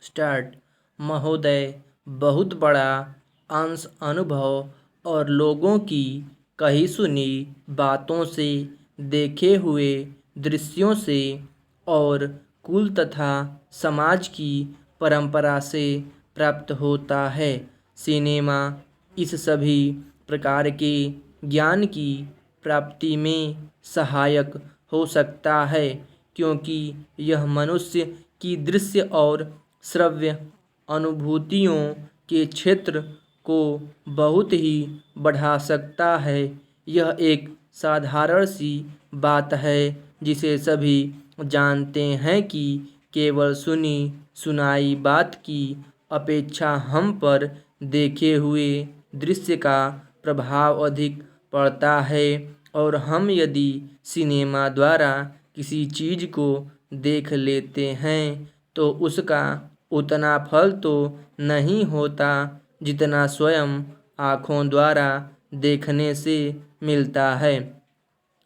Start. महोदय, बहुत बड़ा अंश अनुभव और लोगों की कही सुनी बातों से, देखे हुए दृश्यों से और कुल तथा समाज की परंपरा से प्राप्त होता है। सिनेमा इस सभी प्रकार के ज्ञान की प्राप्ति में सहायक हो सकता है, क्योंकि यह मनुष्य की दृश्य और श्रव्य अनुभूतियों के क्षेत्र को बहुत ही बढ़ा सकता है। यह एक साधारण सी बात है जिसे सभी जानते हैं कि केवल सुनी सुनाई बात की अपेक्षा हम पर देखे हुए दृश्य का प्रभाव अधिक पड़ता है, और हम यदि सिनेमा द्वारा किसी चीज़ को देख लेते हैं तो उसका उतना फल तो नहीं होता जितना स्वयं आँखों द्वारा देखने से मिलता है।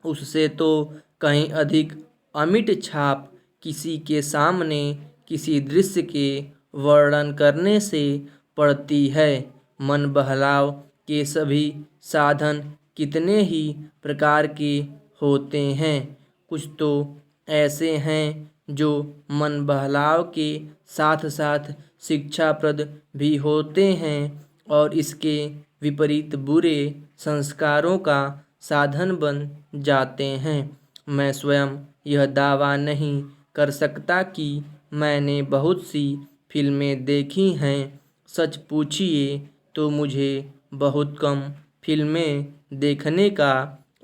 उससे तो कहीं अधिक अमिट छाप किसी के सामने किसी दृश्य के वर्णन करने से पड़ती है। मन बहलाव के सभी साधन कितने ही प्रकार के होते हैं। कुछ तो ऐसे हैं जो मन बहलाव के साथ साथ शिक्षाप्रद भी होते हैं और इसके विपरीत बुरे संस्कारों का साधन बन जाते हैं। मैं स्वयं यह दावा नहीं कर सकता कि मैंने बहुत सी फिल्में देखी हैं। सच पूछिए तो मुझे बहुत कम फिल्में देखने का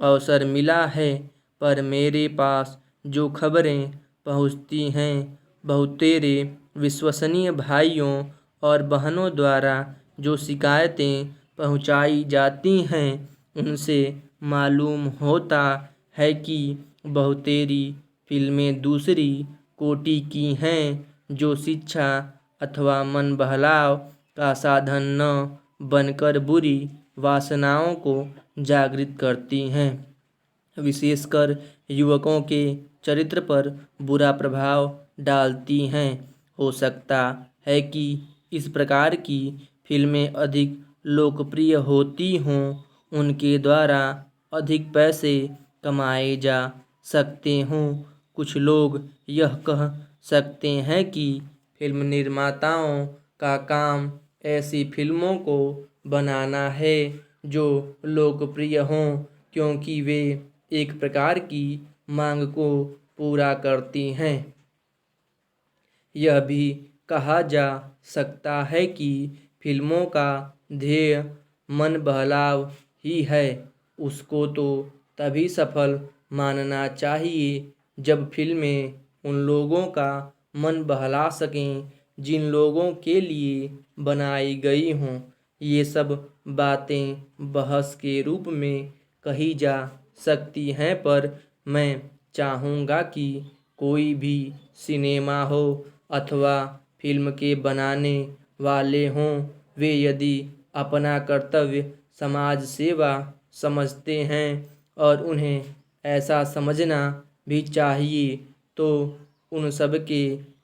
अवसर मिला है, पर मेरे पास जो खबरें पहुंचती हैं बहुतेरे विश्वसनीय भाइयों और बहनों द्वारा जो शिकायतें पहुंचाई जाती हैं उनसे मालूम होता है कि बहुतेरी फिल्में दूसरी कोटि की हैं जो शिक्षा अथवा मन बहलाव का साधन न बनकर बुरी वासनाओं को जागृत करती हैं, विशेषकर युवकों के चरित्र पर बुरा प्रभाव डालती हैं। हो सकता है कि इस प्रकार की फिल्में अधिक लोकप्रिय होती हों, उनके द्वारा अधिक पैसे कमाए जा सकते हों। कुछ लोग यह कह सकते हैं कि फिल्म निर्माताओं का काम ऐसी फिल्मों को बनाना है जो लोकप्रिय हों, क्योंकि वे एक प्रकार की मांग को पूरा करती हैं। यह भी कहा जा सकता है कि फिल्मों का ध्येय मन बहलाव ही है। उसको तो तभी सफल मानना चाहिए जब फिल्में उन लोगों का मन बहला सकें जिन लोगों के लिए बनाई गई हों। ये सब बातें बहस के रूप में कही जा सकती हैं, पर मैं चाहूँगा कि कोई भी सिनेमा हो अथवा फिल्म के बनाने वाले हों, वे यदि अपना कर्तव्य समाज सेवा समझते हैं और उन्हें ऐसा समझना भी चाहिए, तो उन सब के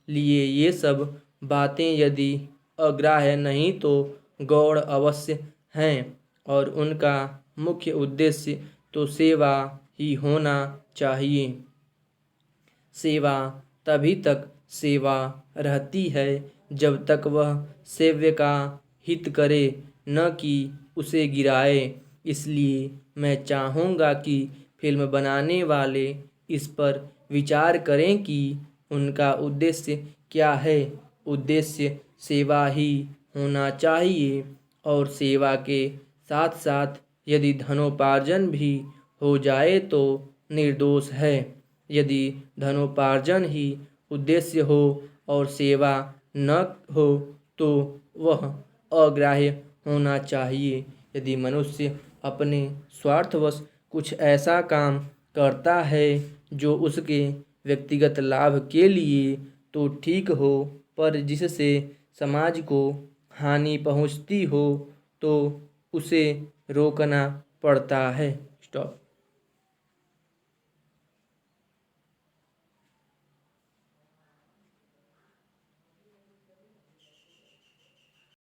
लिए ये सब बातें यदि अग्राह्य नहीं तो गौण अवश्य हैं, और उनका मुख्य उद्देश्य तो सेवा ही होना चाहिए। सेवा तभी तक सेवा रहती है जब तक वह सेव्य का हित करे, न कि उसे गिराए। इसलिए मैं चाहूँगा कि फिल्म बनाने वाले इस पर विचार करें कि उनका उद्देश्य क्या है। उद्देश्य सेवा ही होना चाहिए, और सेवा के साथ साथ यदि धनोपार्जन भी हो जाए तो निर्दोष है। यदि धनोपार्जन ही उद्देश्य हो और सेवा न हो तो वह अग्राह्य होना चाहिए। यदि मनुष्य अपने स्वार्थवश कुछ ऐसा काम करता है जो उसके व्यक्तिगत लाभ के लिए तो ठीक हो, पर जिससे समाज को हानि पहुंचती हो तो उसे रोकना पड़ता है। स्टॉप।